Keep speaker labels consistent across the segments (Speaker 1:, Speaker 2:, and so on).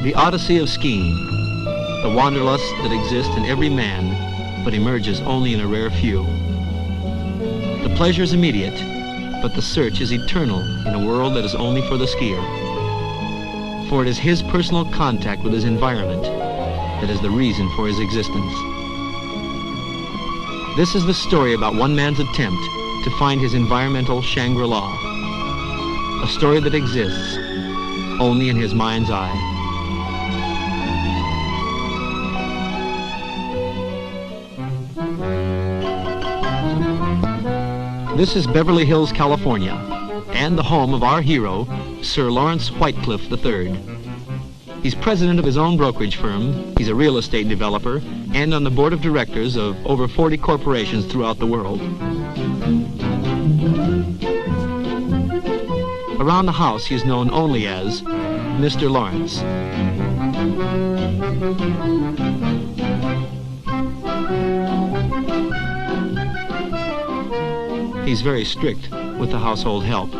Speaker 1: The odyssey of skiing, the wanderlust that exists in every man, but emerges only in a rare few. The pleasure is immediate, but the search is eternal in a world that is only for the skier. For it is his personal contact with his environment that is the reason for his existence. This is the story about one man's attempt to find his environmental Shangri-La, a story that exists only in his mind's eye. This is Beverly Hills, California, and the home of our hero, Sir Lawrence Whitecliffe III. He's president of his own brokerage firm, he's a real estate developer, and on the board of directors of over 40 corporations throughout the world. Around the house, he is known only as Mr. Lawrence. He's very strict with the household help.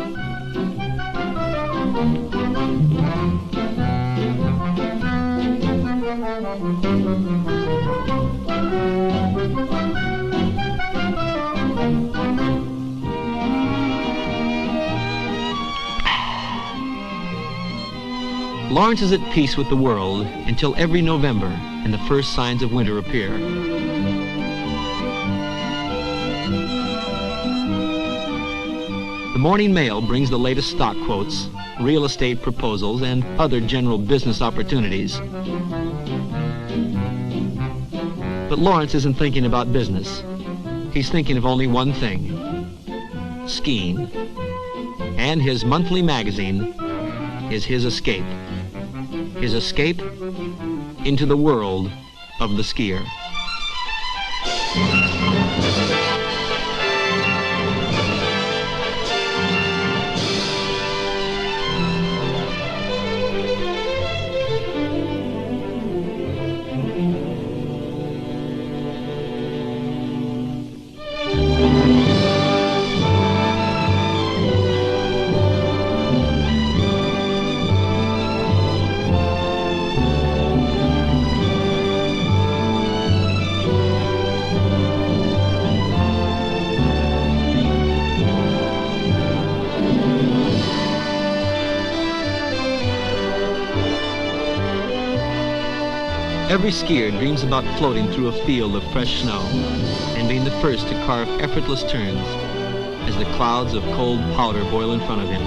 Speaker 1: Lawrence is at peace with the world until every November and the first signs of winter appear. The morning mail brings the latest stock quotes, real estate proposals, and other general business opportunities. But Lawrence isn't thinking about business. He's thinking of only one thing: skiing. And his monthly magazine is his escape. His escape into the world of the skier. Every skier dreams about floating through a field of fresh snow and being the first to carve effortless turns as the clouds of cold powder boil in front of him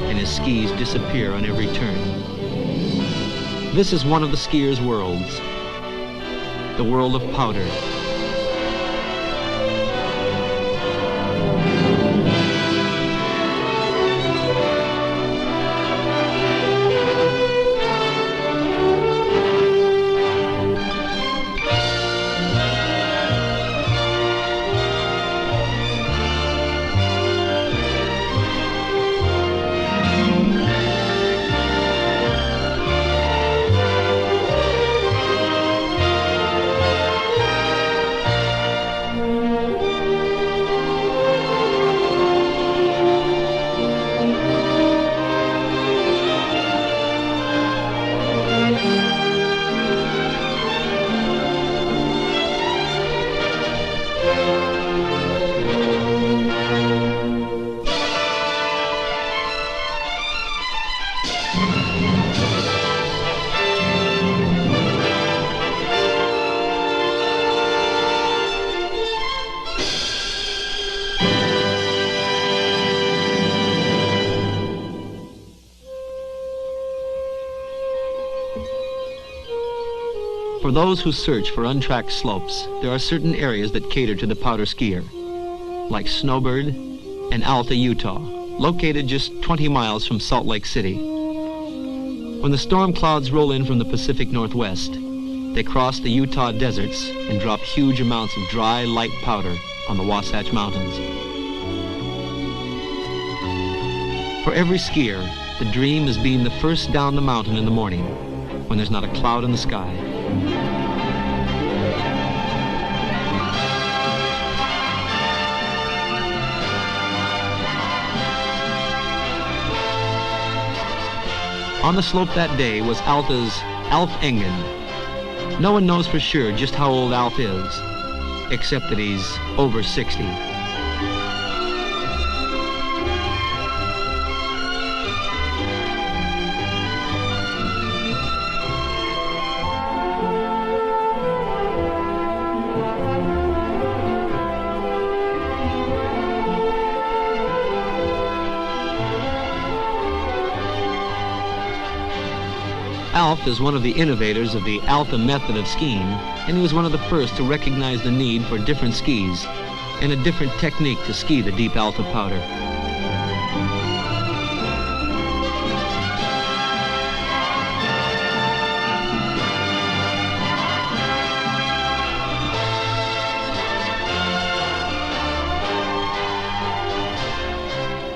Speaker 1: and his skis disappear on every turn. This is one of the skier's worlds, the world of powder. For those who search for untracked slopes, there are certain areas that cater to the powder skier, like Snowbird and Alta, Utah, located just 20 miles from Salt Lake City. When the storm clouds roll in from the Pacific Northwest, they cross the Utah deserts and drop huge amounts of dry, light powder on the Wasatch Mountains. For every skier, the dream is being the first down the mountain in the morning when there's not a cloud in the sky. On the slope that day was Alta's Alf Engen. No one knows for sure just how old Alf is, except that he's over 60. Alf is one of the innovators of the Alta method of skiing, and he was one of the first to recognize the need for different skis and a different technique to ski the deep Alta powder.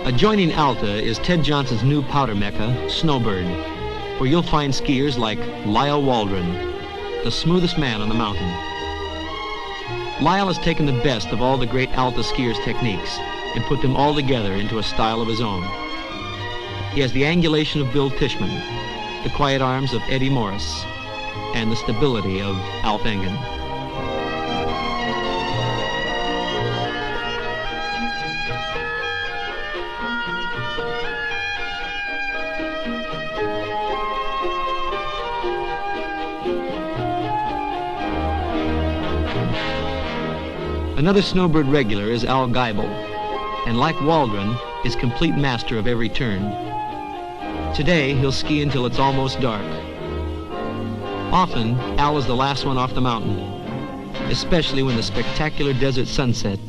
Speaker 1: Adjoining Alta is Ted Johnson's new powder mecca, Snowbird, where you'll find skiers like Lyle Waldron, the smoothest man on the mountain. Lyle has taken the best of all the great Alta skiers' techniques and put them all together into a style of his own. He has the angulation of Bill Tishman, the quiet arms of Eddie Morris, and the stability of Alf Engen. Another Snowbird regular is Al Geibel, and like Waldron, is complete master of every turn. Today, he'll ski until it's almost dark. Often, Al is the last one off the mountain, especially when the spectacular desert sunset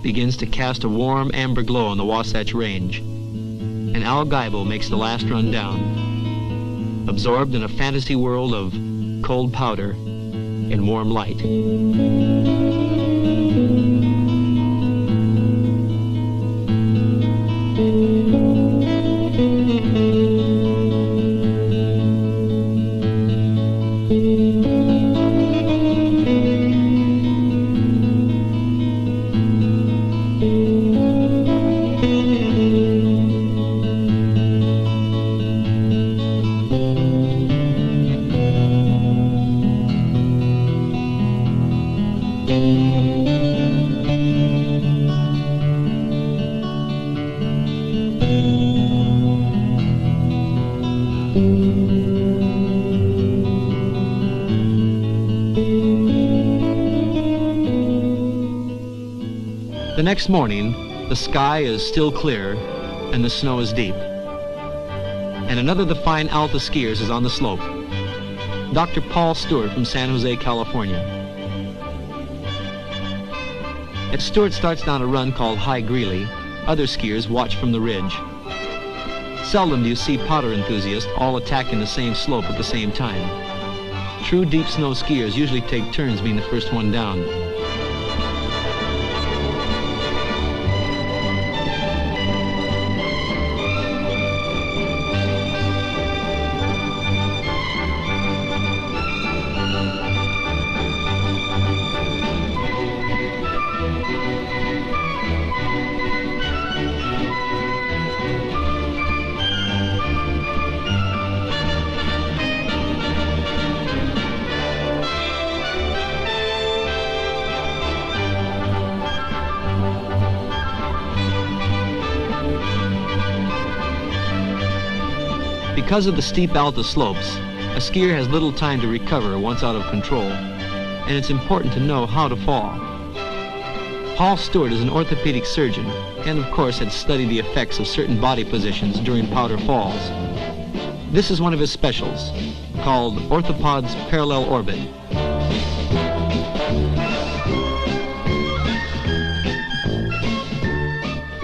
Speaker 1: begins to cast a warm amber glow on the Wasatch Range, and Al Geibel makes the last run down, absorbed in a fantasy world of cold powder and warm light. The next morning, the sky is still clear and the snow is deep. And another of the fine Alta skiers is on the slope. Dr. Paul Stewart from San Jose, California. As Stewart starts down a run called High Greeley, other skiers watch from the ridge. Seldom do you see powder enthusiasts all attacking the same slope at the same time. True deep snow skiers usually take turns being the first one down. Because of the steep Alta slopes, a skier has little time to recover once out of control, and it's important to know how to fall. Paul Stewart is an orthopedic surgeon and of course had studied the effects of certain body positions during powder falls. This is one of his specials, called Orthopod's Parallel Orbit.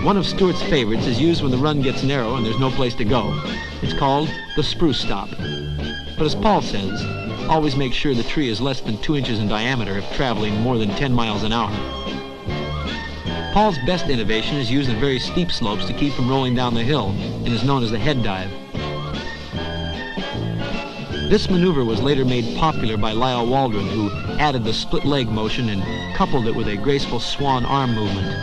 Speaker 1: One of Stewart's favorites is used when the run gets narrow and there's no place to go. It's called the spruce stop. But as Paul says, always make sure the tree is less than 2 inches in diameter if traveling more than 10 miles an hour. Paul's best innovation is used in very steep slopes to keep from rolling down the hill and is known as the head dive. This maneuver was later made popular by Lyle Waldron, who added the split leg motion and coupled it with a graceful swan arm movement.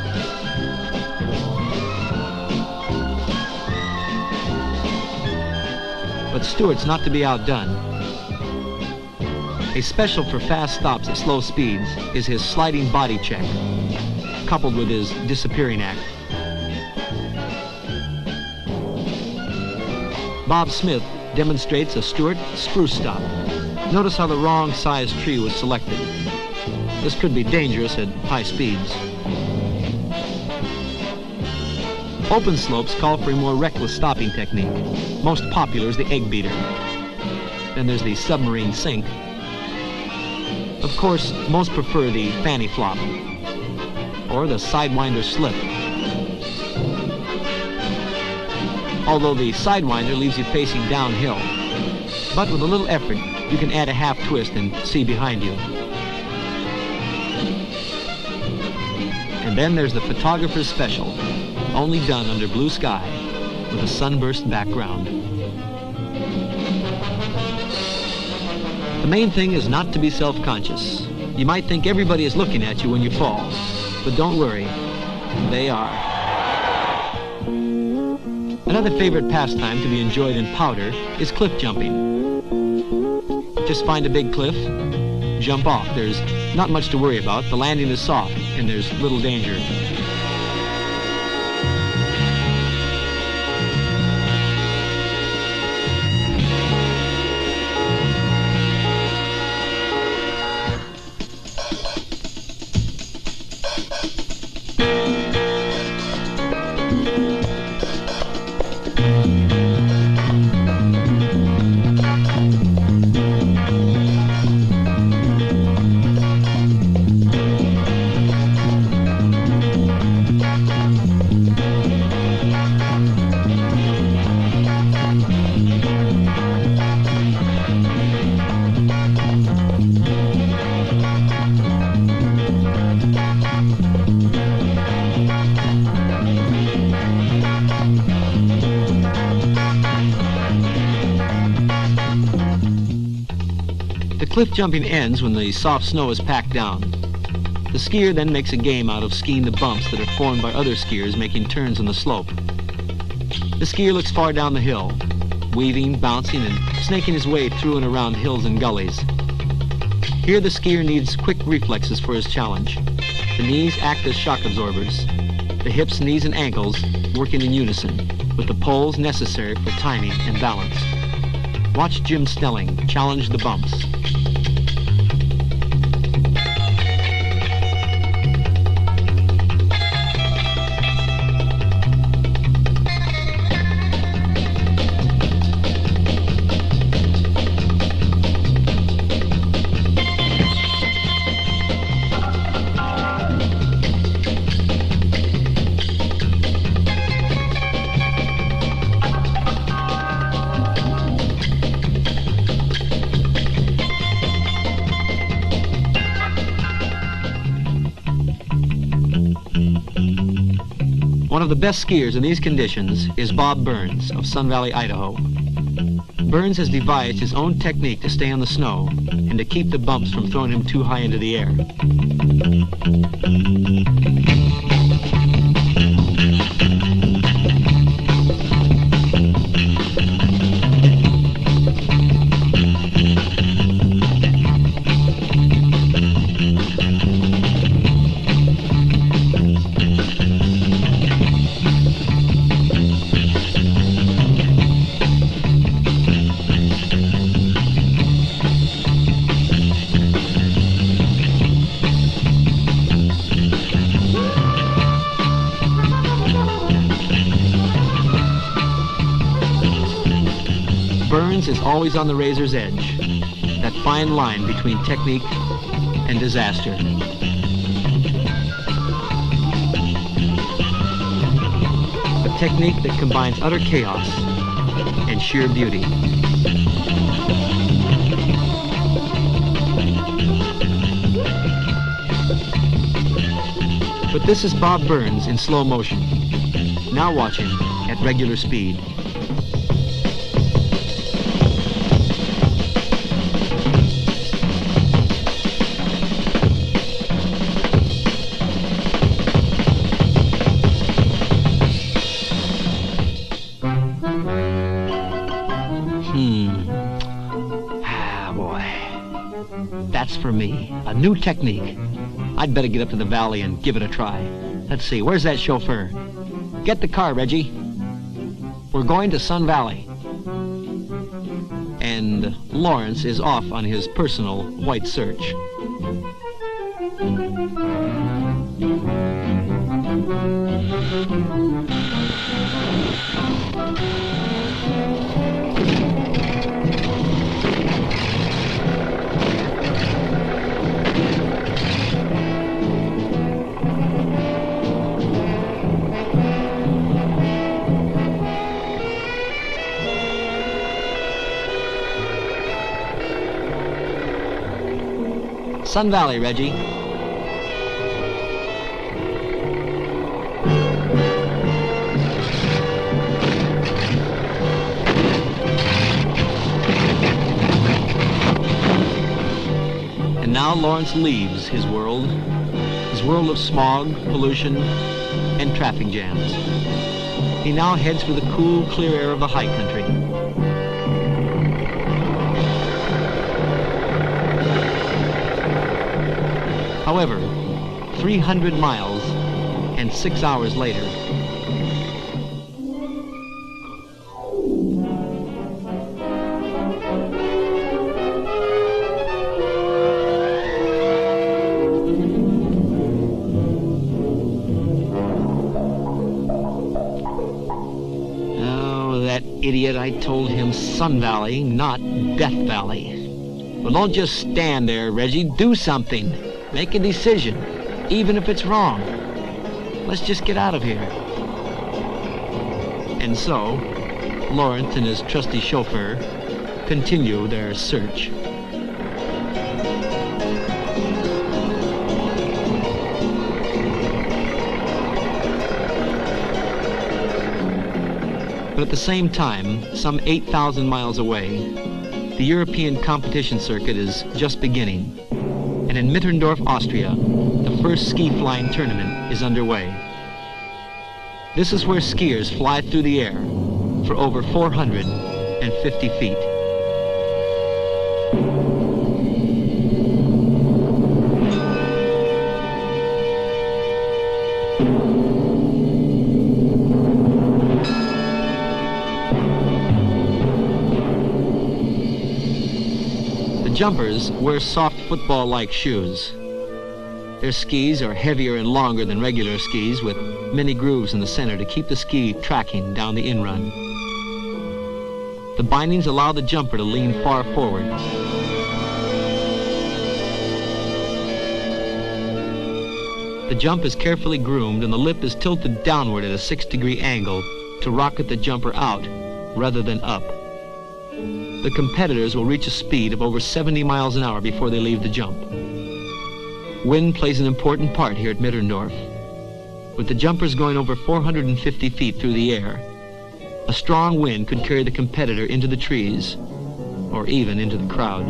Speaker 1: But Stewart's not to be outdone. A special for fast stops at slow speeds is his sliding body check, coupled with his disappearing act. Bob Smith demonstrates a Stewart spruce stop. Notice how the wrong size tree was selected. This could be dangerous at high speeds. Open slopes call for a more reckless stopping technique. Most popular is the egg beater. Then there's the submarine sink. Of course, most prefer the fanny flop or the sidewinder slip. Although the sidewinder leaves you facing downhill. But with a little effort, you can add a half twist and see behind you. And then there's the photographer's special, only done under blue sky with a sunburst background. The main thing is not to be self-conscious. You might think everybody is looking at you when you fall, but don't worry, they are. Another favorite pastime to be enjoyed in powder is cliff jumping. Just find a big cliff, jump off. There's not much to worry about. The landing is soft and there's little danger. Cliff jumping ends when the soft snow is packed down. The skier then makes a game out of skiing the bumps that are formed by other skiers making turns on the slope. The skier looks far down the hill, weaving, bouncing, and snaking his way through and around hills and gullies. Here the skier needs quick reflexes for his challenge. The knees act as shock absorbers. The hips, knees, and ankles working in unison with the poles necessary for timing and balance. Watch Jim Stelling challenge the bumps. One of the best skiers in these conditions is Bob Burns of Sun Valley, Idaho. Burns has devised his own technique to stay on the snow and to keep the bumps from throwing him too high into the air. Burns is always on the razor's edge, that fine line between technique and disaster. A technique that combines utter chaos and sheer beauty. But this is Bob Burns in slow motion. Now watch him at regular speed. That's for me. A new technique. I'd better get up to the valley and give it a try. Let's see, where's that chauffeur? Get the car, Reggie. We're going to Sun Valley. And Lawrence is off on his personal white search. Sun Valley, Reggie. And now Lawrence leaves his world of smog, pollution, and traffic jams. He now heads for the cool, clear air of the high country. However, 300 miles and 6 hours later, oh, that idiot, I told him Sun Valley, not Death Valley. Well, don't just stand there, Reggie. Do something. Make a decision, even if it's wrong. Let's just get out of here. And so, Lawrence and his trusty chauffeur continue their search. But at the same time, some 8,000 miles away, the European competition circuit is just beginning. And in Mitterndorf, Austria, the first ski flying tournament is underway. This is where skiers fly through the air for over 450 feet. The jumpers wear soft football-like shoes. Their skis are heavier and longer than regular skis, with many grooves in the center to keep the ski tracking down the in-run. The bindings allow the jumper to lean far forward. The jump is carefully groomed and the lip is tilted downward at a 6-degree angle to rocket the jumper out rather than up. The competitors will reach a speed of over 70 miles an hour before they leave the jump. Wind plays an important part here at Mitterndorf. With the jumpers going over 450 feet through the air, a strong wind could carry the competitor into the trees, or even into the crowd.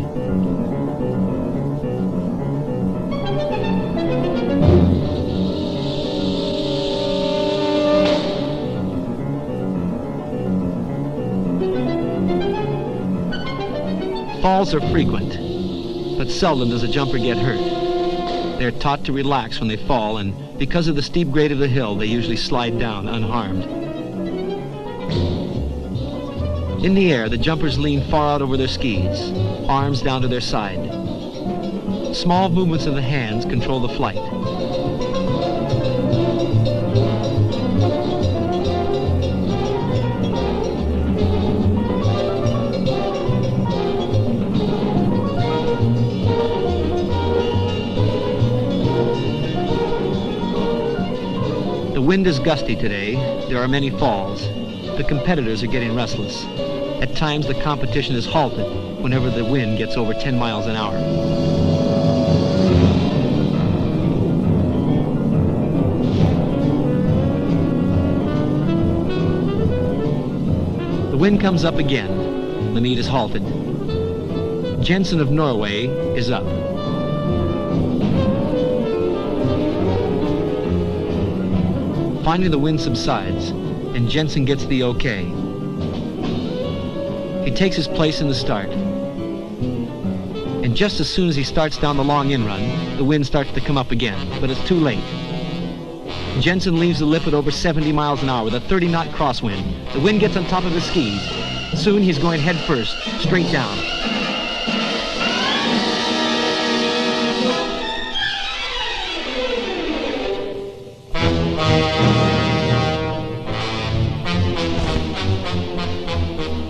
Speaker 1: Falls are frequent, but seldom does a jumper get hurt. They're taught to relax when they fall, and because of the steep grade of the hill, they usually slide down unharmed. In the air, the jumpers lean far out over their skis, arms down to their side. Small movements of the hands control the flight. The wind is gusty today. There are many falls. The competitors are getting restless. At times, the competition is halted whenever the wind gets over 10 miles an hour. The wind comes up again. The meet is halted. Jensen of Norway is up. Finally, the wind subsides, and Jensen gets the okay. He takes his place in the start. And just as soon as he starts down the long in-run, the wind starts to come up again, but it's too late. Jensen leaves the lip at over 70 miles an hour with a 30-knot crosswind. The wind gets on top of his skis. Soon he's going head first, straight down.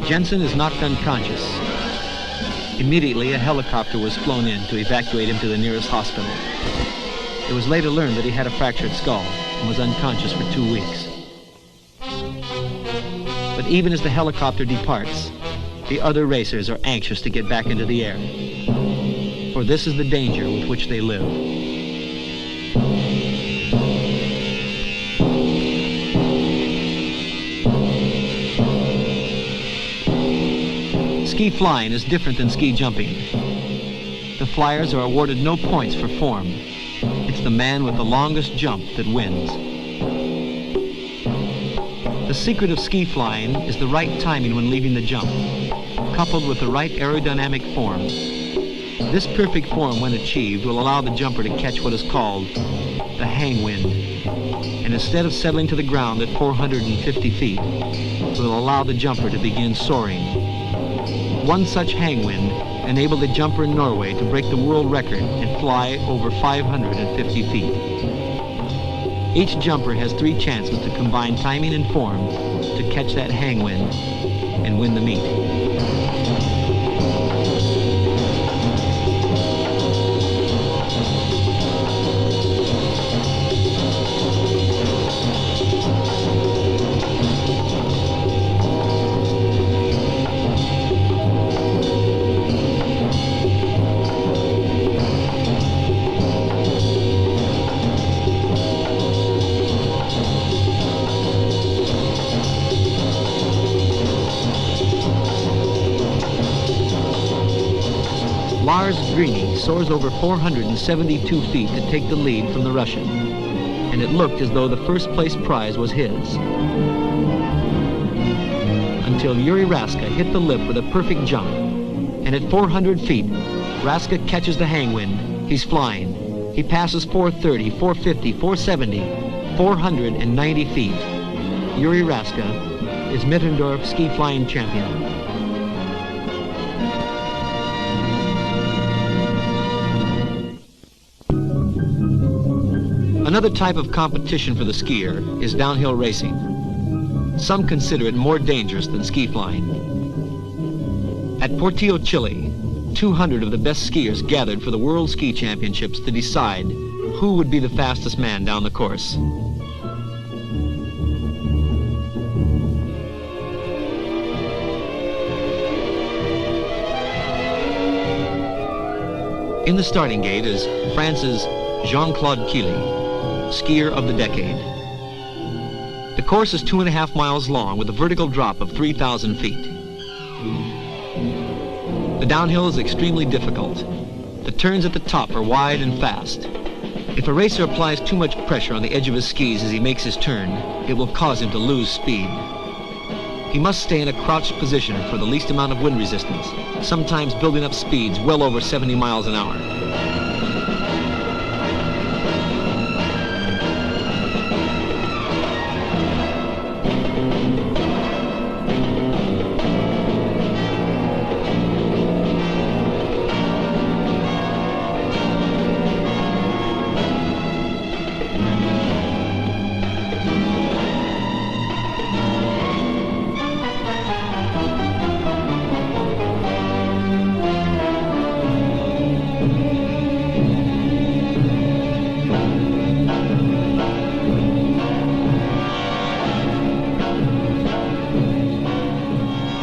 Speaker 1: Jensen is knocked unconscious. Immediately, a helicopter was flown in to evacuate him to the nearest hospital. It was later learned that he had a fractured skull and was unconscious for 2 weeks. But even as the helicopter departs, the other racers are anxious to get back into the air, for this is the danger with which they live. Ski flying is different than ski jumping. The flyers are awarded no points for form. It's the man with the longest jump that wins. The secret of ski flying is the right timing when leaving the jump, coupled with the right aerodynamic form. This perfect form, when achieved, will allow the jumper to catch what is called the hang wind. And instead of settling to the ground at 450 feet, will allow the jumper to begin soaring. One such hang wind enabled the jumper in Norway to break the world record and fly over 550 feet. Each jumper has 3 chances to combine timing and form to catch that hang wind and win the meet. Lars Greeny soars over 472 feet to take the lead from the Russian, and it looked as though the first place prize was his. Until Yuri Raska hit the lip with a perfect jump, and at 400 feet, Raska catches the hang wind. He's flying. He passes 430, 450, 470, 490 feet. Yuri Raska is Mittendorf ski flying champion. Another type of competition for the skier is downhill racing. Some consider it more dangerous than ski flying. At Portillo, Chile, 200 of the best skiers gathered for the World Ski Championships to decide who would be the fastest man down the course. In the starting gate is France's Jean-Claude Killy, skier of the decade. The course is 2.5 miles long with a vertical drop of 3,000 feet. The downhill is extremely difficult. The turns at the top are wide and fast. If a racer applies too much pressure on the edge of his skis as he makes his turn, it will cause him to lose speed. He must stay in a crouched position for the least amount of wind resistance, sometimes building up speeds well over 70 miles an hour.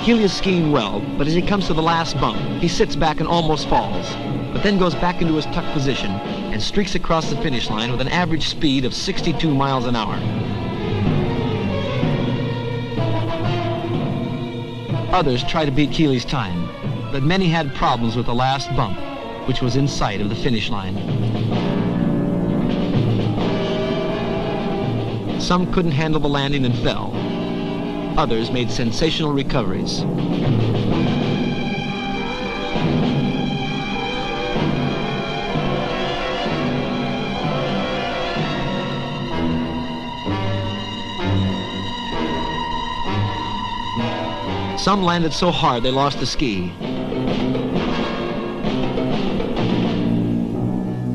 Speaker 1: Keely is skiing well, but as he comes to the last bump, he sits back and almost falls, but then goes back into his tuck position and streaks across the finish line with an average speed of 62 miles an hour. Others try to beat Keely's time, but many had problems with the last bump, which was in sight of the finish line. Some couldn't handle the landing and fell. Others made sensational recoveries. Some landed so hard they lost the ski.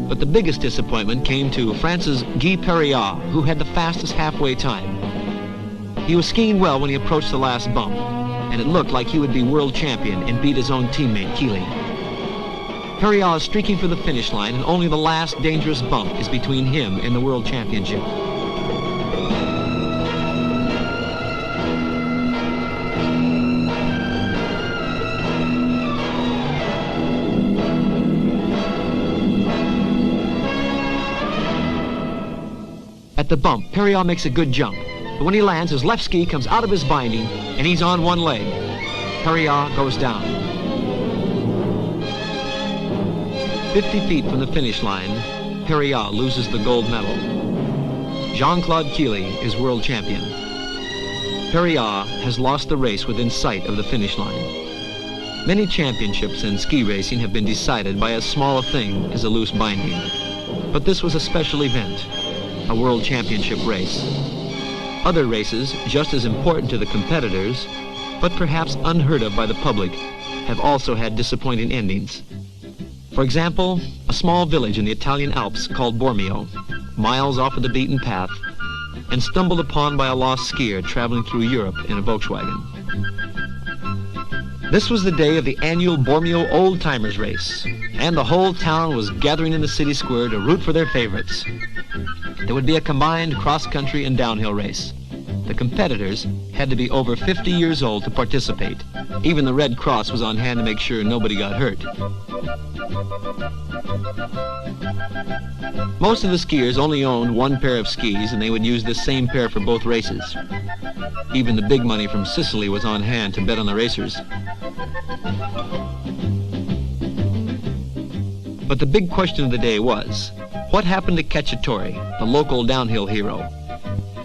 Speaker 1: But the biggest disappointment came to France's Guy Perriat, who had the fastest halfway time. He was skiing well when he approached the last bump, and it looked like he would be world champion and beat his own teammate, Keely. Perriat is streaking for the finish line, and only the last dangerous bump is between him and the world championship. At the bump, Perriat makes a good jump. But when he lands, his left ski comes out of his binding, and he's on one leg. Perriat goes down. 50 feet from the finish line, Perriat loses the gold medal. Jean-Claude Keely is world champion. Perriat has lost the race within sight of the finish line. Many championships in ski racing have been decided by as small a thing as a loose binding. But this was a special event, a world championship race. Other races, just as important to the competitors, but perhaps unheard of by the public, have also had disappointing endings. For example, a small village in the Italian Alps called Bormio, miles off of the beaten path, and stumbled upon by a lost skier traveling through Europe in a Volkswagen. This was the day of the annual Bormio Old Timers Race, and the whole town was gathering in the city square to root for their favorites. There would be a combined cross-country and downhill race. The competitors had to be over 50 years old to participate. Even the Red Cross was on hand to make sure nobody got hurt. Most of the skiers only owned one pair of skis, and they would use this same pair for both races. Even the big money from Sicily was on hand to bet on the racers. But the big question of the day was, what happened to Cacciatore, the local downhill hero?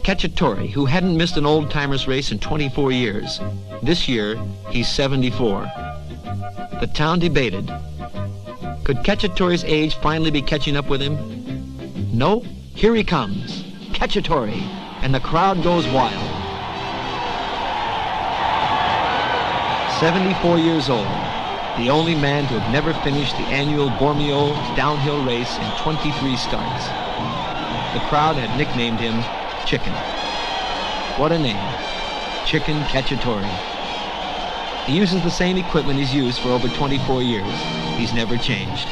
Speaker 1: Cacciatore, who hadn't missed an old-timers race in 24 years. This year, he's 74. The town debated. Could Cacciatore's age finally be catching up with him? No, here he comes, Cacciatore, and the crowd goes wild. 74 years old, the only man to have never finished the annual Bormio downhill race in 23 starts. The crowd had nicknamed him Chicken. What a name, Chicken Cacciatore. He uses the same equipment he's used for over 24 years. He's never changed.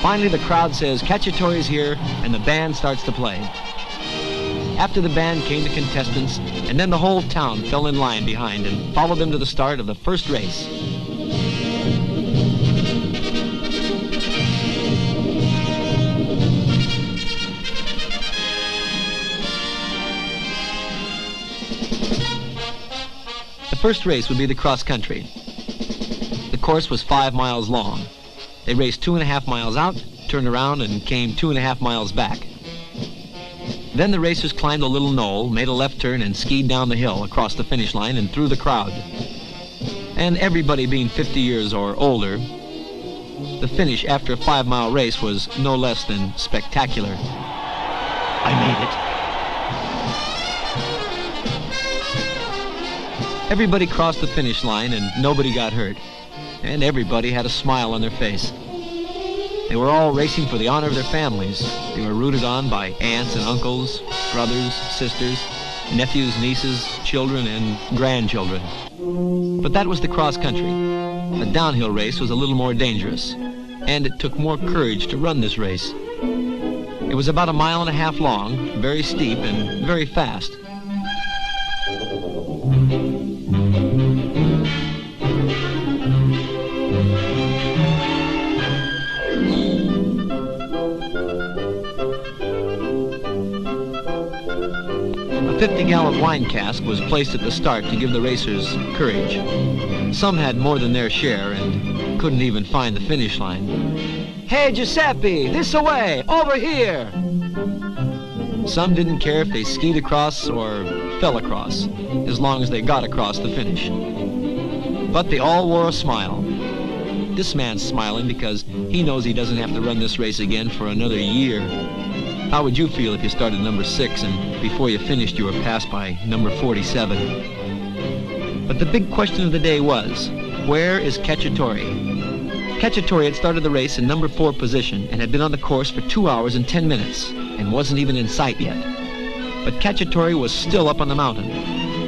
Speaker 1: Finally, the crowd says Cacciatore's here, and the band starts to play. After the band came the contestants, and then the whole town fell in line behind and followed them to the start of the first race. first race would be the cross country. The course was 5 miles long. They raced 2.5 miles out, turned around, and came 2.5 miles back. Then the racers climbed a little knoll, made a left turn, and skied down the hill across the finish line and through the crowd. And everybody being 50 years or older, the finish after a 5-mile race was no less than spectacular. I made it. Everybody crossed the finish line and nobody got hurt. And everybody had a smile on their face. They were all racing for the honor of their families. They were rooted on by aunts and uncles, brothers, sisters, nephews, nieces, children, and grandchildren. But that was the cross country. The downhill race was a little more dangerous, and it took more courage to run this race. It was about 1.5 miles long, very steep and very fast. A 50-gallon wine cask was placed at the start to give the racers courage. Some had more than their share and couldn't even find the finish line. Hey, Giuseppe, this away, over here! Some didn't care if they skied across or fell across, as long as they got across the finish. But they all wore a smile. This man's smiling because he knows he doesn't have to run this race again for another year. How would you feel if you started number 6 and before you finished you were passed by number 47? But the big question of the day was, where is Cacciatore? Cacciatore had started the race in number 4 position and had been on the course for 2 hours and 10 minutes and wasn't even in sight yet. But Cacciatore was still up on the mountain.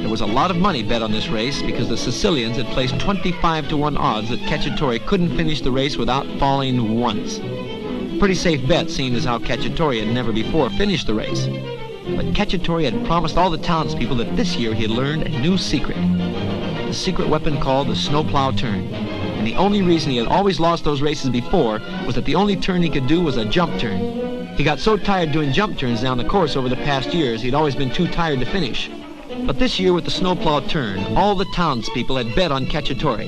Speaker 1: There was a lot of money bet on this race because the Sicilians had placed 25-to-1 odds that Cacciatore couldn't finish the race without falling once. Pretty safe bet, seeing as how Cacciatore had never before finished the race. But Cacciatore had promised all the townspeople that this year he had learned a new secret. The secret weapon called the snowplow turn. And the only reason he had always lost those races before was that the only turn he could do was a jump turn. He got so tired doing jump turns down the course over the past years, he'd always been too tired to finish. But this year with the snowplow turn, all the townspeople had bet on Cacciatore,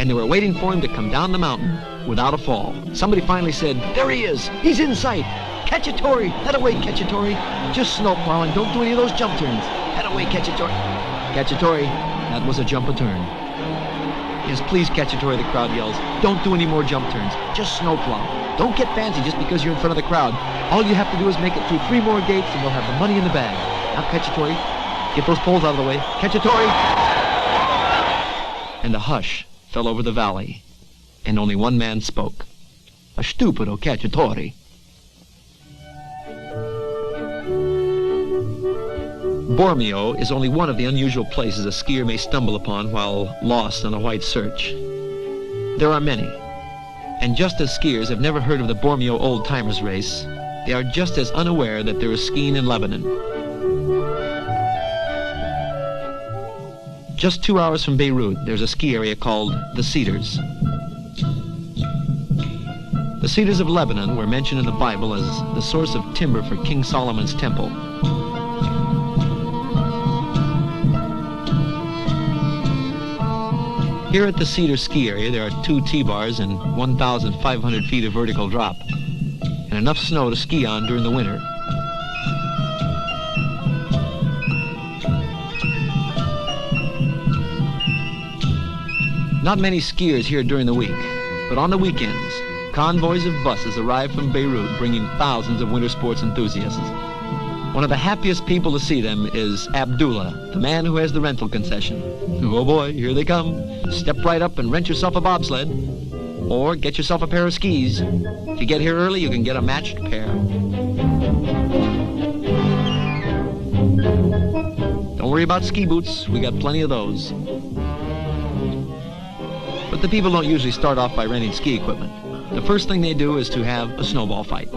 Speaker 1: and they were waiting for him to come down the mountain without a fall. Somebody finally said, "There he is! He's in sight! Cacciatore! Head away, Cacciatore! Just snowplowing, don't do any of those jump turns! Head away, Cacciatore!" Cacciatore, that was a jump a turn. Yes, please, Cacciatore, the crowd yells. Don't do any more jump turns. Just snowplow. Don't get fancy just because you're in front of the crowd. All you have to do is make it through 3 more gates and we'll have the money in the bag. Now, Cacciatore, get those poles out of the way. Cacciatore! And a hush fell over the valley, and only one man spoke. A stupido Cacciatore. Bormio is only one of the unusual places a skier may stumble upon while lost on a white search. There are many, and just as skiers have never heard of the Bormio Old Timers race, they are just as unaware that there is skiing in Lebanon. Just 2 hours from Beirut, there's a ski area called the Cedars. The Cedars of Lebanon were mentioned in the Bible as the source of timber for King Solomon's temple. Here at the Cedar ski area, there are 2 T-bars and 1,500 feet of vertical drop, and enough snow to ski on during the winter. Not many skiers here during the week, but on the weekends, convoys of buses arrive from Beirut bringing thousands of winter sports enthusiasts. One of the happiest people to see them is Abdullah, the man who has the rental concession. Oh boy, here they come. Step right up and rent yourself a bobsled, or get yourself a pair of skis. If you get here early, you can get a matched pair. Don't worry about ski boots, we got plenty of those. But the people don't usually start off by renting ski equipment. The first thing they do is to have a snowball fight.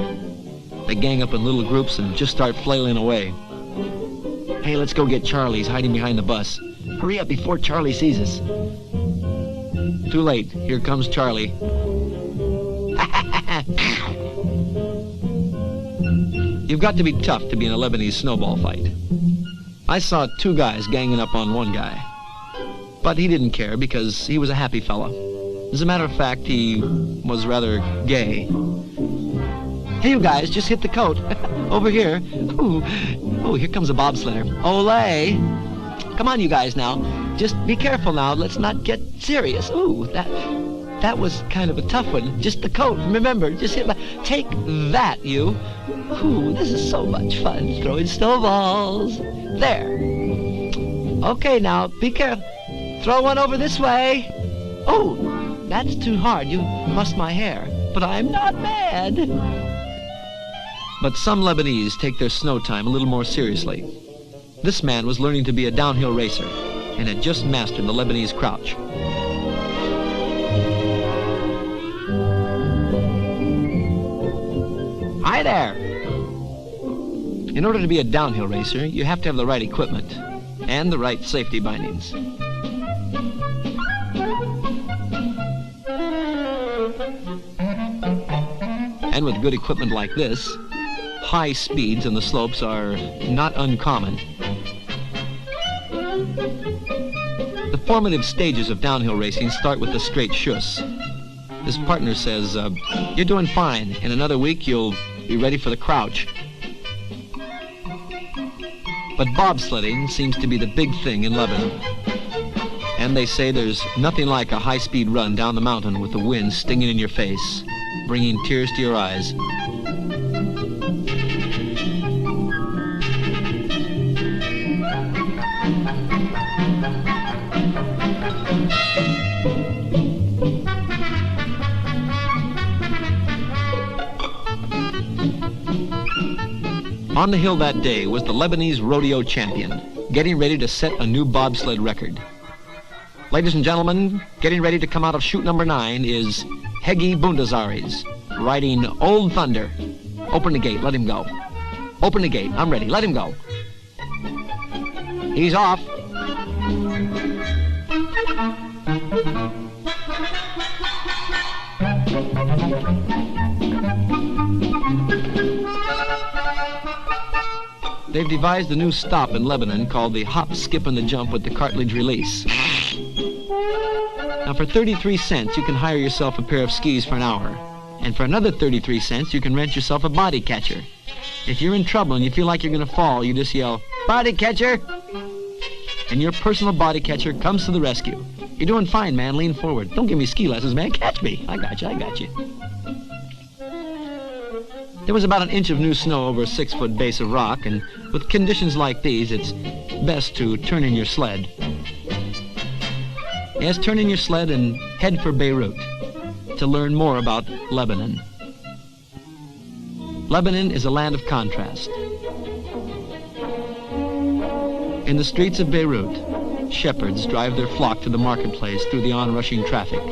Speaker 1: They gang up in little groups and just start flailing away. Hey, let's go get Charlie. He's hiding behind the bus. Hurry up before Charlie sees us. Too late. Here comes Charlie. You've got to be tough to be in a Lebanese snowball fight. I saw 2 guys ganging up on one guy. But he didn't care because he was a happy fellow. As a matter of fact, he was rather gay. Hey, you guys, just hit the coat. Over here. Ooh, here comes a bobsledder. Olay. Come on, you guys, now. Just be careful now. Let's not get serious. Ooh, that was kind of a tough one. Just the coat. Remember, just hit take that, you. Ooh, this is so much fun. Throwing snowballs. There. Okay, now, be careful. Throw one over this way. Oh, that's too hard. You mussed my hair. But I'm not mad. But some Lebanese take their snow time a little more seriously. This man was learning to be a downhill racer and had just mastered the Lebanese crouch. Hi there! In order to be a downhill racer, you have to have the right equipment and the right safety bindings. And with good equipment like this, high speeds on the slopes are not uncommon. The formative stages of downhill racing start with the straight schuss. His partner says, you're doing fine. In another week, you'll be ready for the crouch. But bobsledding seems to be the big thing in Lebanon. And they say there's nothing like a high-speed run down the mountain with the wind stinging in your face, bringing tears to your eyes. On the hill that day was the Lebanese rodeo champion, getting ready to set a new bobsled record. Ladies and gentlemen, getting ready to come out of chute number 9 is Hegi Bundazaris, riding Old Thunder. Open the gate, let him go. Open the gate, I'm ready, let him go. He's off. They've devised a new stop in Lebanon called the hop, skip, and the jump with the cartilage release. Now, for 33 cents, you can hire yourself a pair of skis for an hour. And for another 33 cents, you can rent yourself a body catcher. If you're in trouble and you feel like you're going to fall, you just yell, "Body catcher!" And your personal body catcher comes to the rescue. You're doing fine, man. Lean forward. Don't give me ski lessons, man. Catch me. I got you. There was about an inch of new snow over a 6-foot base of rock, and with conditions like these, it's best to turn in your sled. Yes, turn in your sled and head for Beirut to learn more about Lebanon. Lebanon is a land of contrast. In the streets of Beirut, shepherds drive their flock to the marketplace through the onrushing traffic.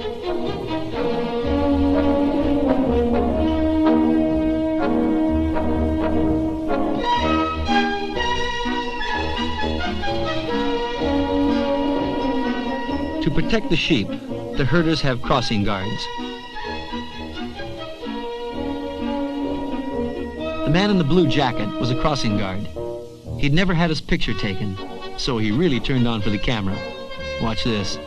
Speaker 1: To protect the sheep, the herders have crossing guards. The man in the blue jacket was a crossing guard. He'd never had his picture taken, so he really turned on for the camera. Watch this.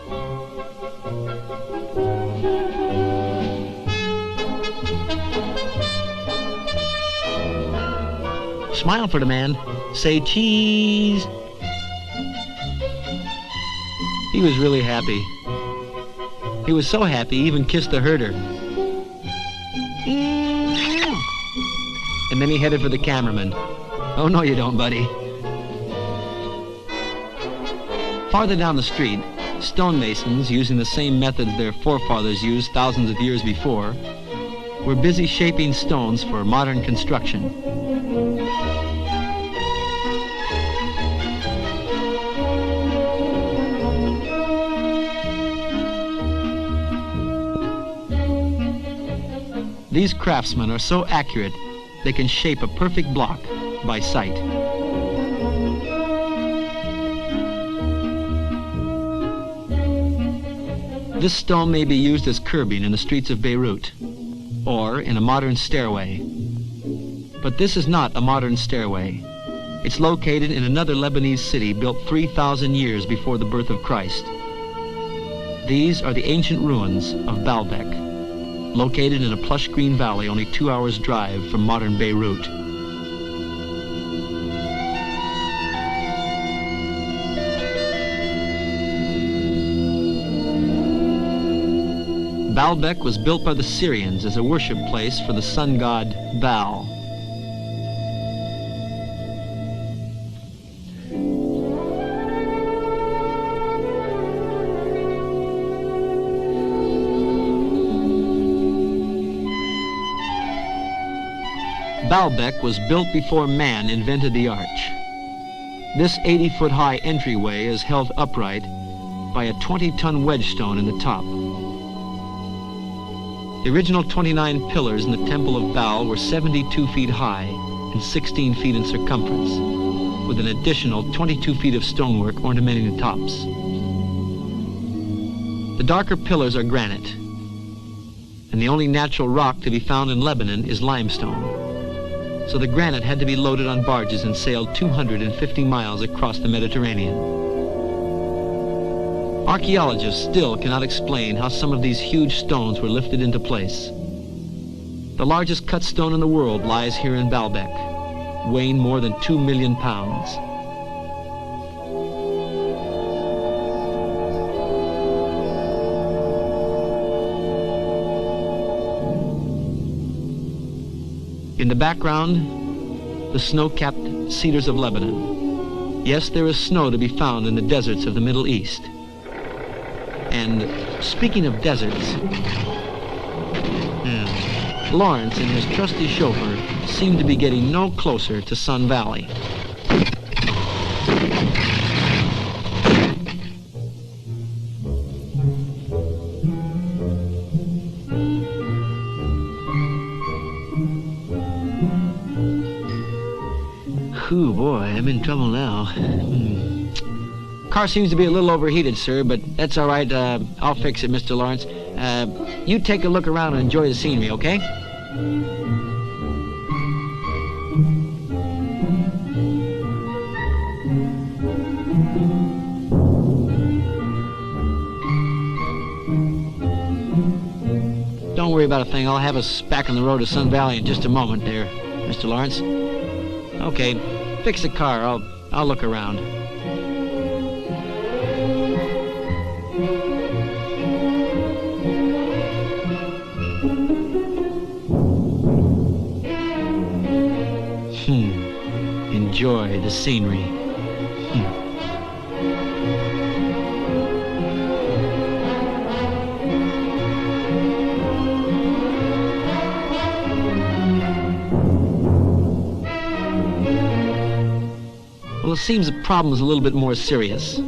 Speaker 1: Smile for the man. Say cheese. He was really happy. He was so happy he even kissed the herder. And then he headed for the cameraman. Oh, no, you don't, buddy. Farther down the street, stonemasons, using the same methods their forefathers used thousands of years before, were busy shaping stones for modern construction. These craftsmen are so accurate, they can shape a perfect block by sight. This stone may be used as curbing in the streets of Beirut, or in a modern stairway. But this is not a modern stairway. It's located in another Lebanese city built 3,000 years before the birth of Christ. These are the ancient ruins of Baalbek, located in a plush green valley only 2 hours' drive from modern Beirut. Baalbek was built by the Syrians as a worship place for the sun god Baal. Baalbek was built before man invented the arch. This 80-foot-high entryway is held upright by a 20-ton wedge stone in the top. The original 29 pillars in the Temple of Baal were 72 feet high and 16 feet in circumference, with an additional 22 feet of stonework ornamenting the tops. The darker pillars are granite, and the only natural rock to be found in Lebanon is limestone. So the granite had to be loaded on barges and sailed 250 miles across the Mediterranean. Archaeologists still cannot explain how some of these huge stones were lifted into place. The largest cut stone in the world lies here in Baalbek, weighing more than 2 million pounds. In the background, the snow-capped cedars of Lebanon. Yes, there is snow to be found in the deserts of the Middle East. And speaking of deserts, Lawrence and his trusty chauffeur seem to be getting no closer to Sun Valley. Ooh, boy, I'm in trouble now. Car seems to be a little overheated, sir, but that's all right. I'll fix it, Mr. Lawrence. You take a look around and enjoy the scenery, okay? Don't worry about a thing. I'll have us back on the road to Sun Valley in just a moment there, Mr. Lawrence. Okay, fix the car. I'll look around. Enjoy the scenery. Well, it seems the problem is a little bit more serious.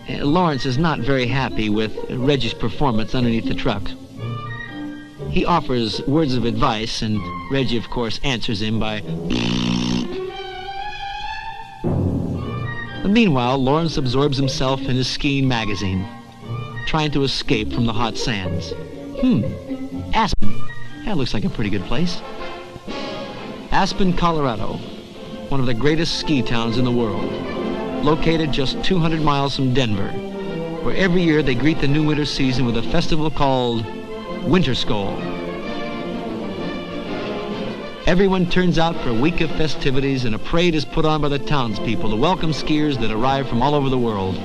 Speaker 1: Lawrence is not very happy with Reggie's performance underneath the truck. He offers words of advice, and Reggie, of course, answers him by... But meanwhile, Lawrence absorbs himself in his skiing magazine, trying to escape from the hot sands. Aspen. That looks like a pretty good place. Aspen, Colorado, one of the greatest ski towns in the world, located just 200 miles from Denver, where every year they greet the new winter season with a festival called Winter Skoll. Everyone turns out for a week of festivities, and a parade is put on by the townspeople to welcome skiers that arrive from all over the world.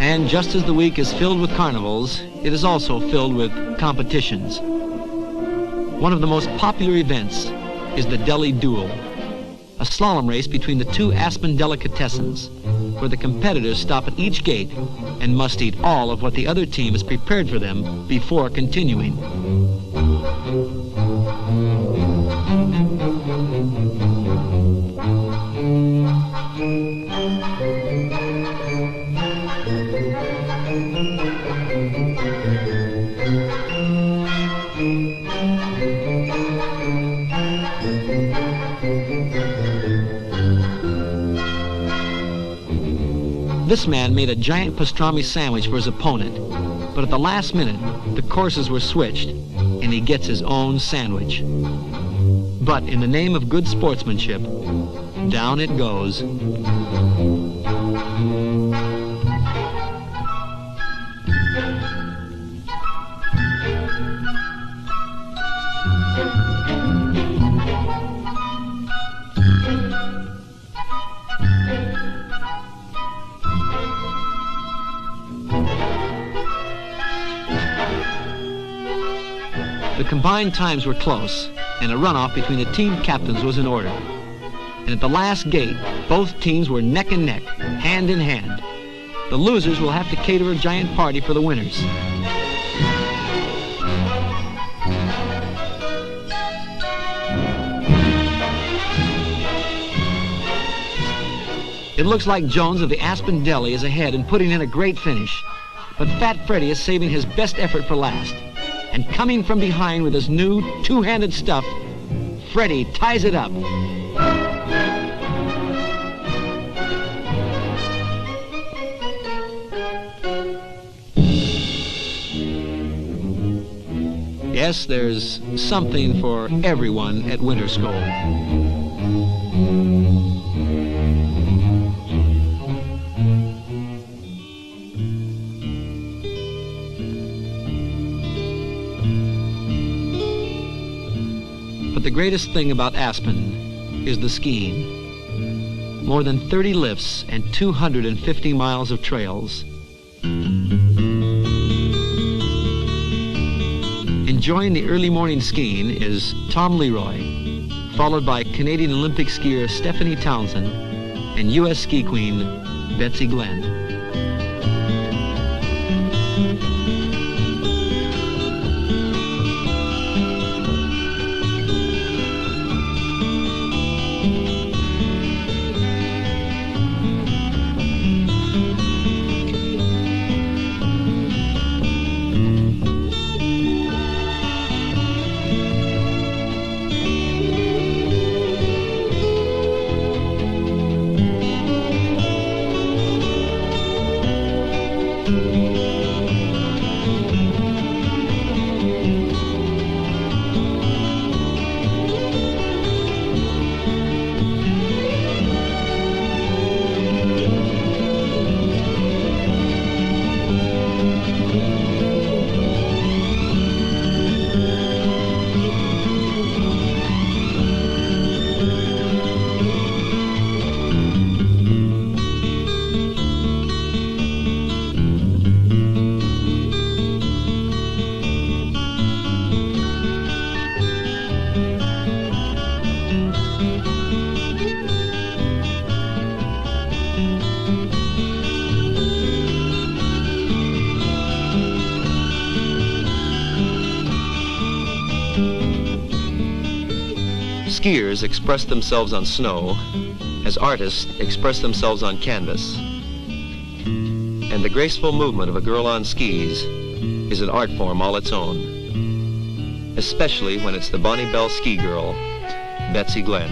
Speaker 1: And just as the week is filled with carnivals, it is also filled with competitions. One of the most popular events is the Deli Duel, a slalom race between the two Aspen delicatessens, where the competitors stop at each gate and must eat all of what the other team has prepared for them before continuing. This man made a giant pastrami sandwich for his opponent, but at the last minute, the courses were switched, and he gets his own sandwich. But in the name of good sportsmanship, down it goes. The combined times were close, and a runoff between the team captains was in order. And at the last gate, both teams were neck and neck, hand in hand. The losers will have to cater a giant party for the winners. It looks like Jones of the Aspen Deli is ahead and putting in a great finish, but Fat Freddy is saving his best effort for last. And coming from behind with his new two-handed stuff, Freddy ties it up. Yes, there's something for everyone at winter school. The greatest thing about Aspen is the skiing. More than 30 lifts and 250 miles of trails. Enjoying the early morning skiing is Tom Leroy, followed by Canadian Olympic skier Stephanie Townsend and U.S. ski queen Betsy Glenn. Skiers express themselves on snow as artists express themselves on canvas. And the graceful movement of a girl on skis is an art form all its own, especially when it's the Bonnie Bell ski girl, Betsy Glenn.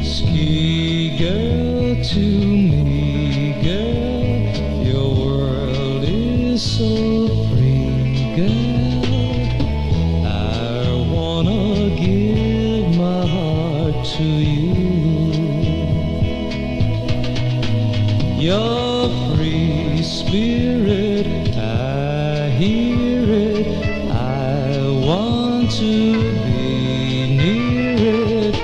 Speaker 2: Ski girl to me, girl, your world is so free, girl. To you, your free spirit, I hear it, I want to be near it,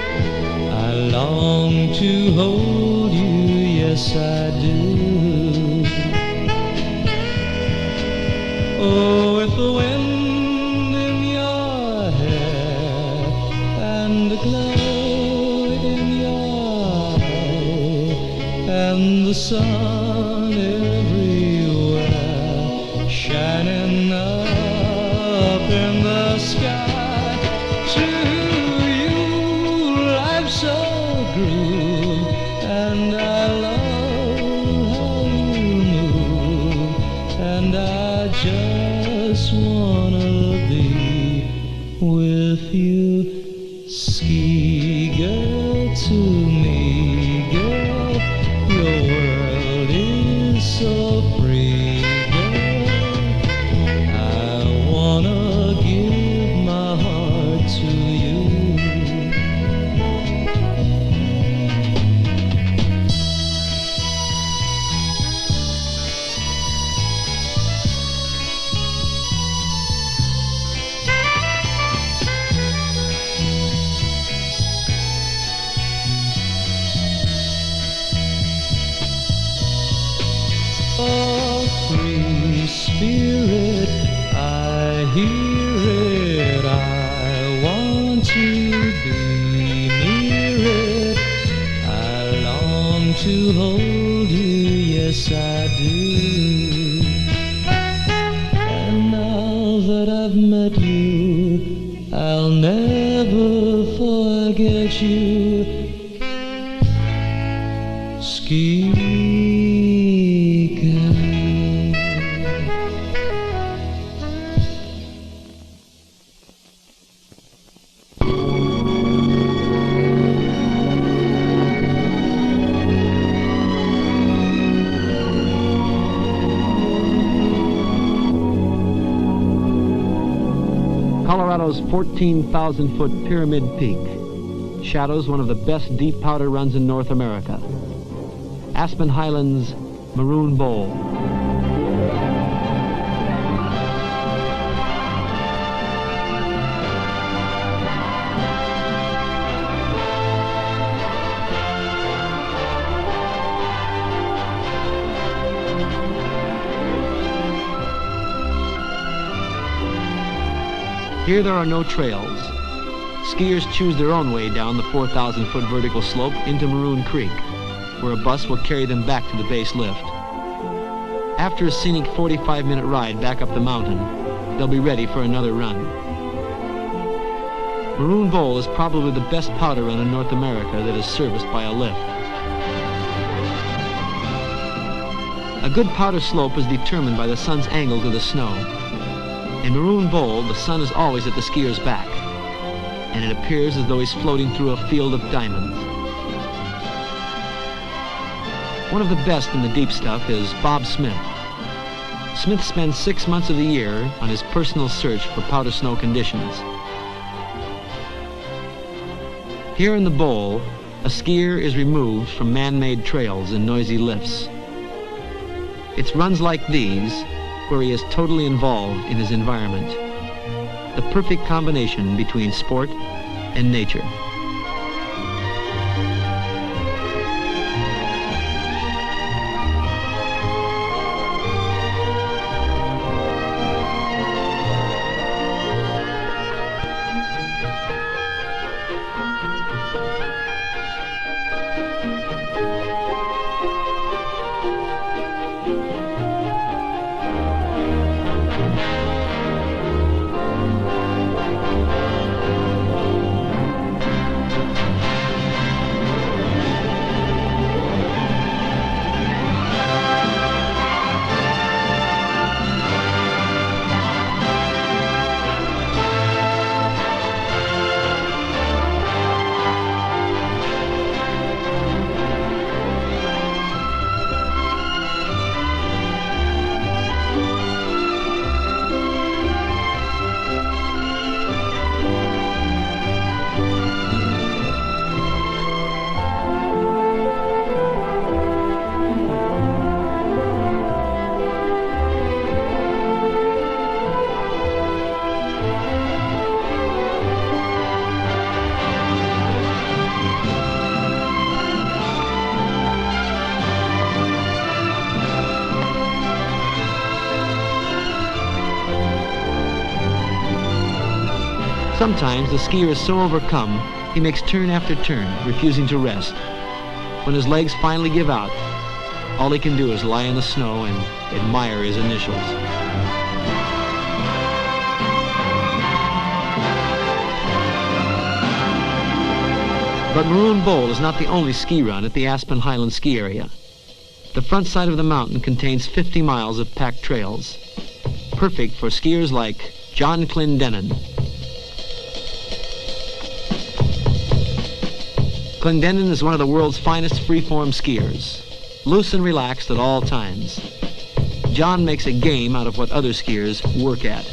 Speaker 2: I long to hold you, yes I do. Oh, with the wind in your hair and the glow in your eye and the sun everywhere shining up in the sky. To you, life's so groove, and I love how you move, and I just wanna be with you. Ski girl to me, girl, your world is so free, girl. I wanna give my heart to you. Oh, free spirit, I hear it. I want to be near it. I long to hold you, yes I do. And now that I've met you, I'll never forget you. Ski girl.
Speaker 1: Colorado's 14,000-foot Pyramid Peak shadows one of the best deep powder runs in North America. Aspen Highlands Maroon Bowl. Here there are no trails. Skiers choose their own way down the 4,000-foot vertical slope into Maroon Creek, where a bus will carry them back to the base lift. After a scenic 45-minute ride back up the mountain, they'll be ready for another run. Maroon Bowl is probably the best powder run in North America that is serviced by a lift. A good powder slope is determined by the sun's angle to the snow. In Maroon Bowl, the sun is always at the skier's back, and it appears as though he's floating through a field of diamonds. One of the best in the deep stuff is Bob Smith. Smith spends 6 months of the year on his personal search for powder snow conditions. Here in the bowl, a skier is removed from man-made trails and noisy lifts. It's runs like these where he is totally involved in his environment. The perfect combination between sport and nature. Sometimes the skier is so overcome, he makes turn after turn, refusing to rest. When his legs finally give out, all he can do is lie in the snow and admire his initials. But Maroon Bowl is not the only ski run at the Aspen Highland Ski Area. The front side of the mountain contains 50 miles of packed trails, perfect for skiers like John Clendenin. Clendenin is one of the world's finest freeform skiers, loose and relaxed at all times. John makes a game out of what other skiers work at.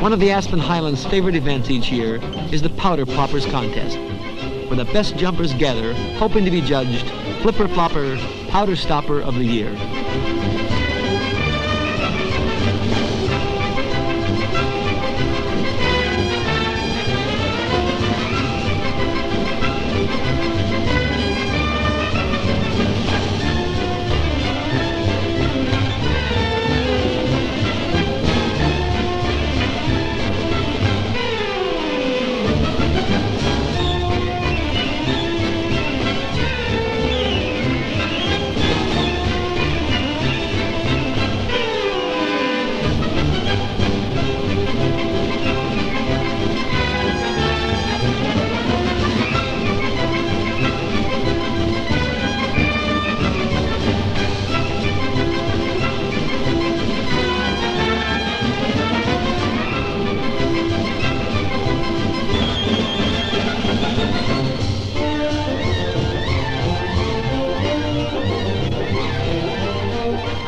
Speaker 1: One of the Aspen Highlands' favorite events each year is the Powder Ploppers Contest, where the best jumpers gather, hoping to be judged Flipper Flopper Powder Stopper of the Year.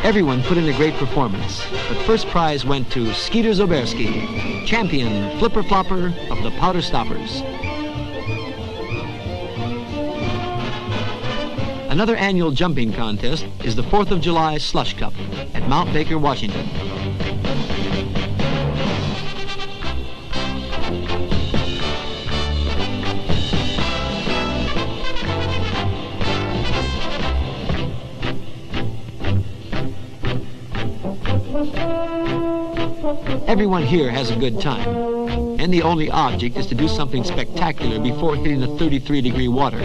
Speaker 1: Everyone put in a great performance, but first prize went to Skeeter Zoberski, champion Flipper Flopper of the Powder Stoppers. Another annual jumping contest is the 4th of July Slush Cup at Mount Baker, Washington. Everyone here has a good time, and the only object is to do something spectacular before hitting the 33-degree water.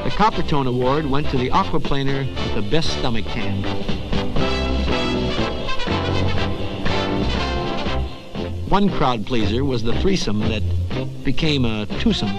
Speaker 1: The Coppertone Award went to the aquaplaner with the best stomach tan. One crowd pleaser was the threesome that became a twosome.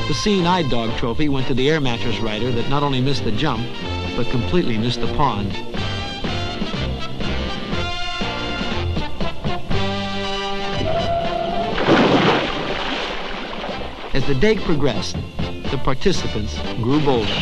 Speaker 1: The Seeing Eye Dog trophy went to the air mattress rider that not only missed the jump, but completely missed the pond. As the day progressed, the participants grew bolder.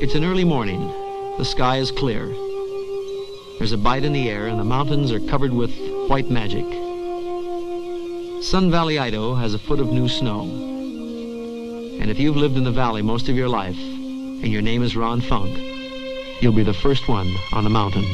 Speaker 1: It's an early morning. The sky is clear. There's a bite in the air, and the mountains are covered with white magic. Sun Valley, Idaho has a foot of new snow. And if you've lived in the valley most of your life, and your name is Ron Funk, you'll be the first one on the mountain.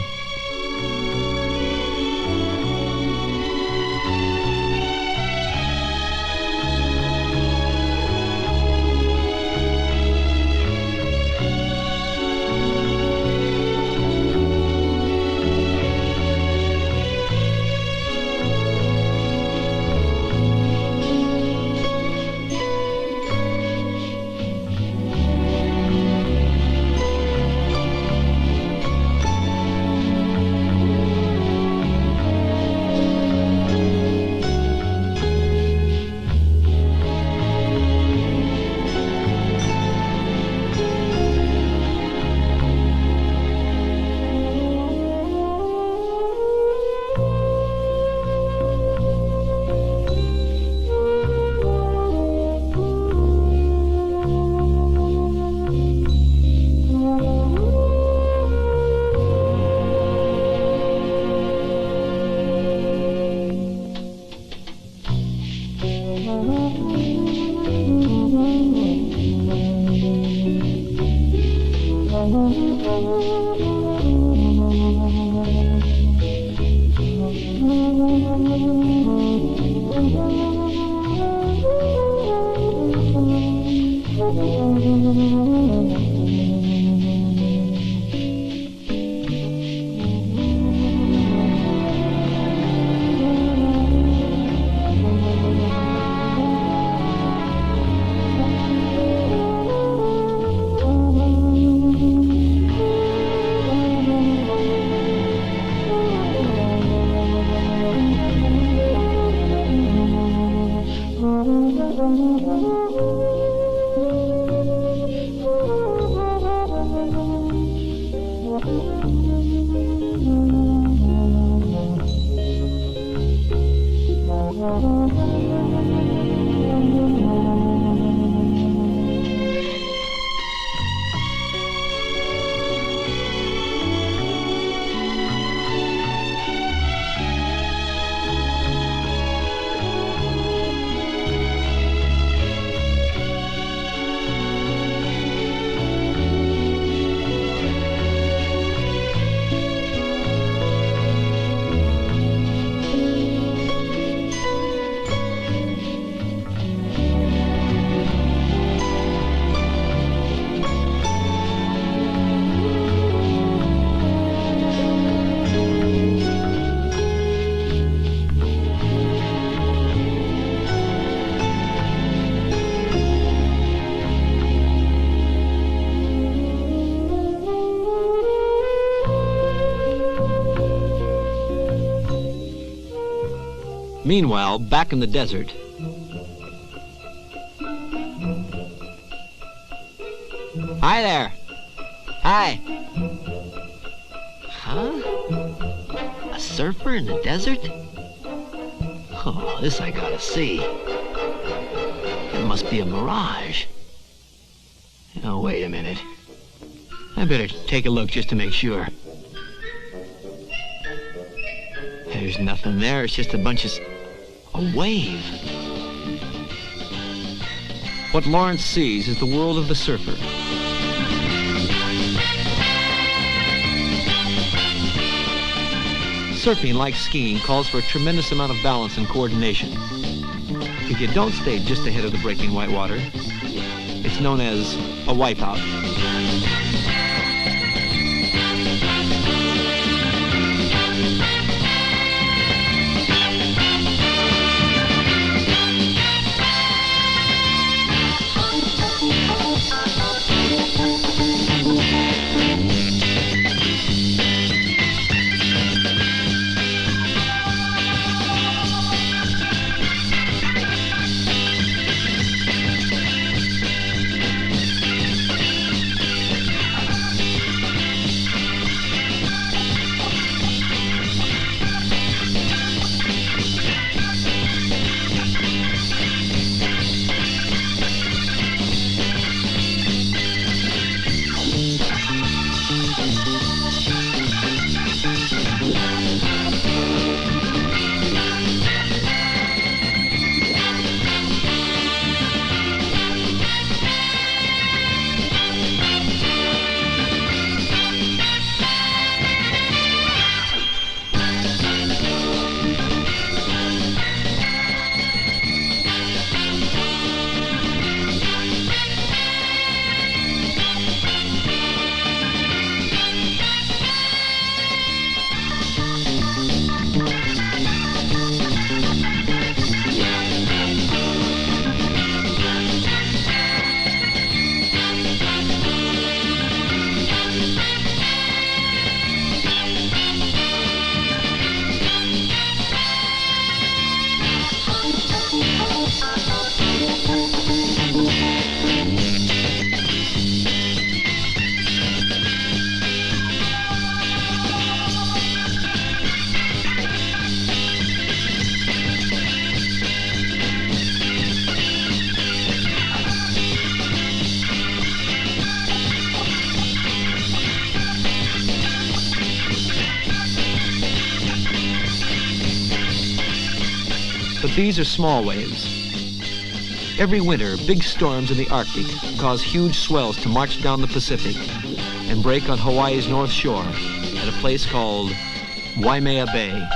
Speaker 1: Meanwhile, back in the desert, hi there. Hi. Huh? A surfer in the desert? Oh, this I gotta see. It must be a mirage. Oh, wait a minute. I better take a look just to make sure. There's nothing there. It's just a bunch of... a wave. What Lawrence sees is the world of the surfer. Surfing, like skiing, calls for a tremendous amount of balance and coordination. If you don't stay just ahead of the breaking white water, it's known as a wipeout. But these are small waves. Every winter, big storms in the Arctic cause huge swells to march down the Pacific and break on Hawaii's North Shore at a place called Waimea Bay.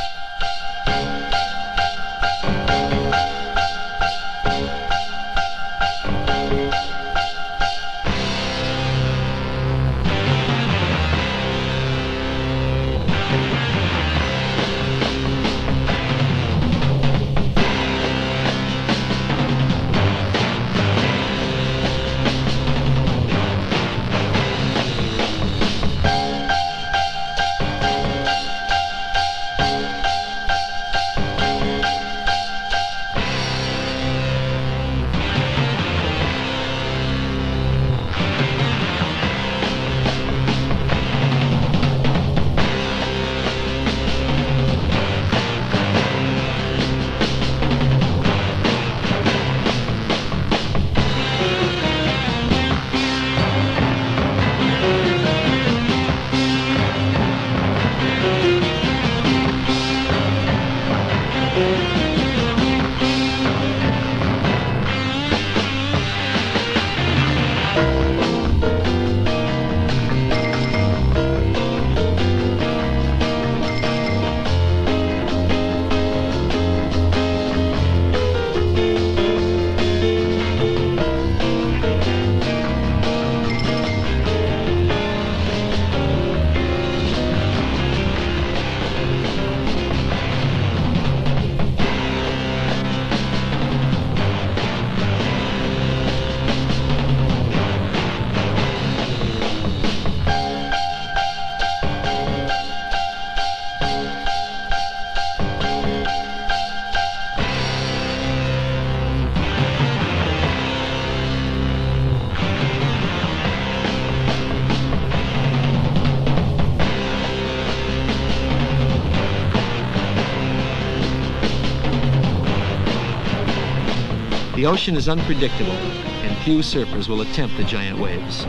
Speaker 1: The ocean is unpredictable, and few surfers will attempt the giant waves.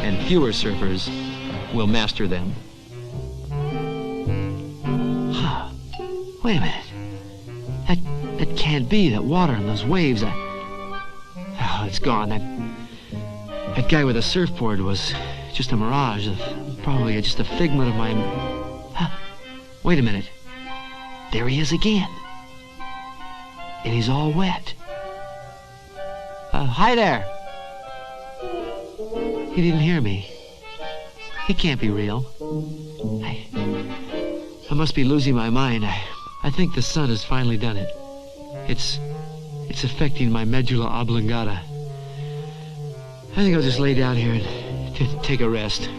Speaker 1: And fewer surfers will master them. Wait a minute. That can't be. That water and those waves. Oh, it's gone. That guy with a surfboard was just a mirage. Probably just a figment of my... Wait a minute. There he is again. And he's all wet. Hi there. He didn't hear me. He can't be real. I must be losing my mind. I think the sun has finally done it. It's affecting my medulla oblongata. I think I'll just lay down here and take a rest.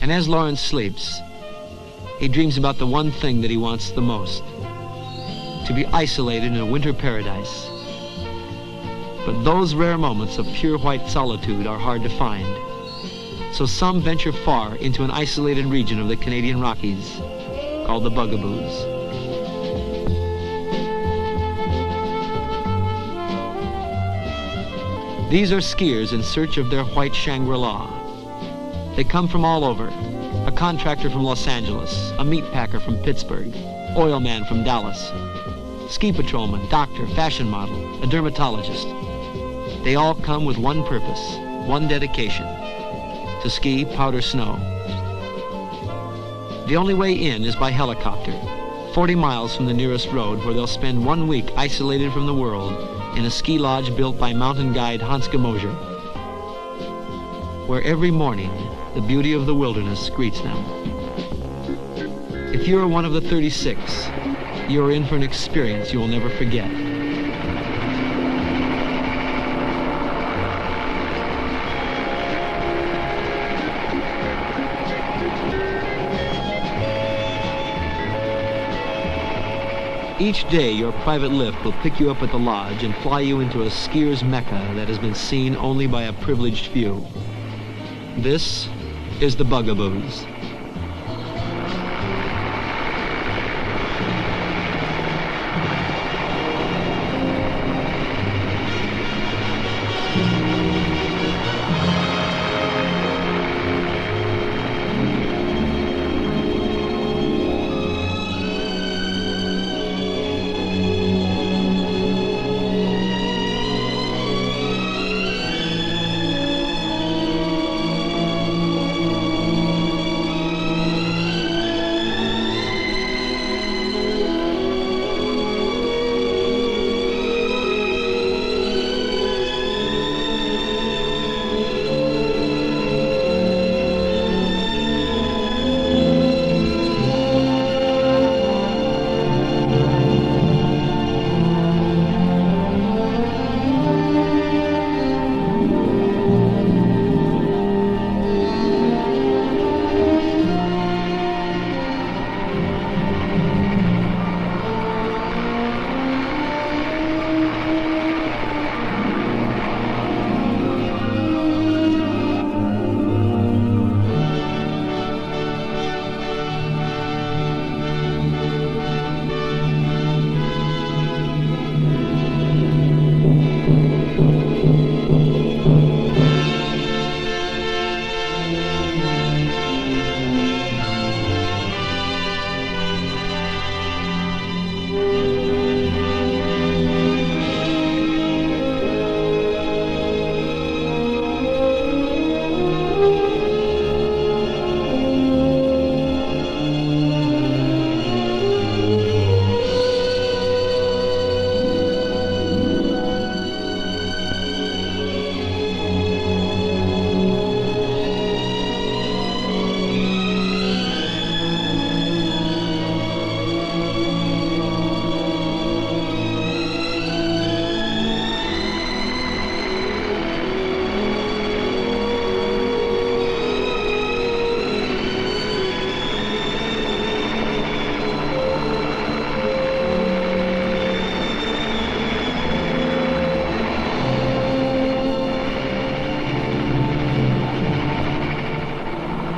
Speaker 1: And as Lawrence sleeps, he dreams about the one thing that he wants the most: to be isolated in a winter paradise. But those rare moments of pure white solitude are hard to find. So some venture far into an isolated region of the Canadian Rockies called the Bugaboos. These are skiers in search of their white Shangri-La. They come from all over. A contractor from Los Angeles, a meat packer from Pittsburgh, oil man from Dallas, ski patrolman, doctor, fashion model, a dermatologist. They all come with one purpose, one dedication: to ski powder snow. The only way in is by helicopter, 40 miles from the nearest road, where they'll spend 1 week isolated from the world in a ski lodge built by mountain guide Hanska Moser, where every morning the beauty of the wilderness greets them. If you're one of the 36, you're in for an experience you will never forget. Each day, your private lift will pick you up at the lodge and fly you into a skier's mecca that has been seen only by a privileged few. This is the Bugaboos.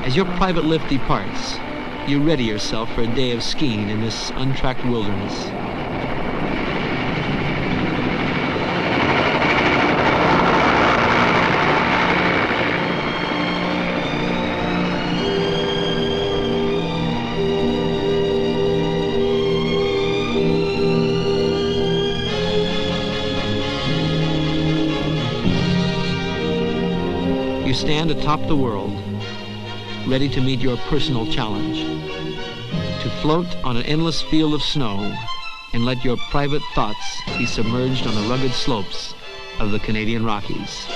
Speaker 1: As your private lift departs, you ready yourself for a day of skiing in this untracked wilderness. stand atop the world, ready to meet your personal challenge, to float on an endless field of snow and let your private thoughts be submerged on the rugged slopes of the Canadian Rockies.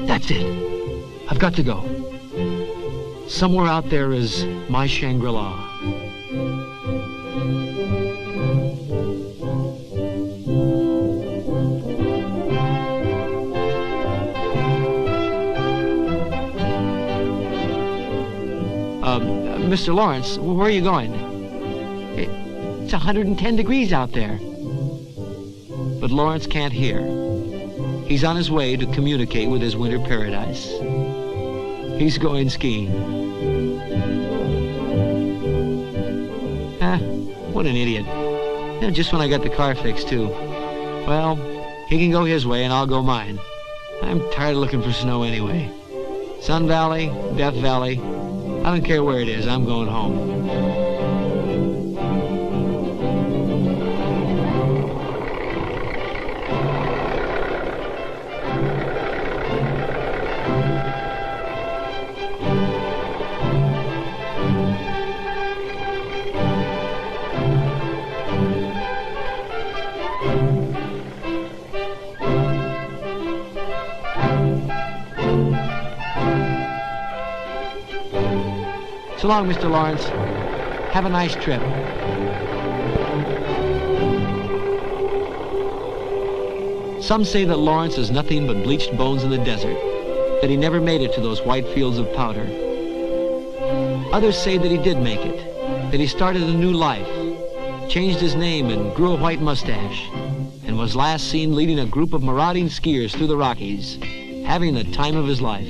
Speaker 1: That's it. I've got to go. Somewhere out there is my Shangri-La. Mr. Lawrence, where are you going? It's 110 degrees out there. But Lawrence can't hear. He's on his way to communicate with his winter paradise. He's going skiing. What an idiot. Just when I got the car fixed, too. Well, he can go his way and I'll go mine. I'm tired of looking for snow anyway. Sun Valley, Death Valley, I don't care where it is, I'm going home. So long, Mr. Lawrence. Have a nice trip. Some say that Lawrence is nothing but bleached bones in the desert, that he never made it to those white fields of powder. Others say that he did make it, that he started a new life, changed his name and grew a white mustache, and was last seen leading a group of marauding skiers through the Rockies, having the time of his life.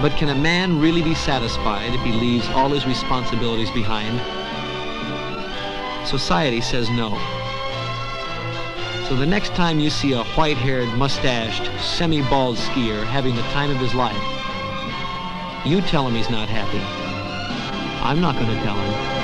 Speaker 1: But can a man really be satisfied if he leaves all his responsibilities behind? Society says no. So the next time you see a white-haired, mustached, semi-bald skier having the time of his life, you tell him he's not happy. I'm not going to tell him.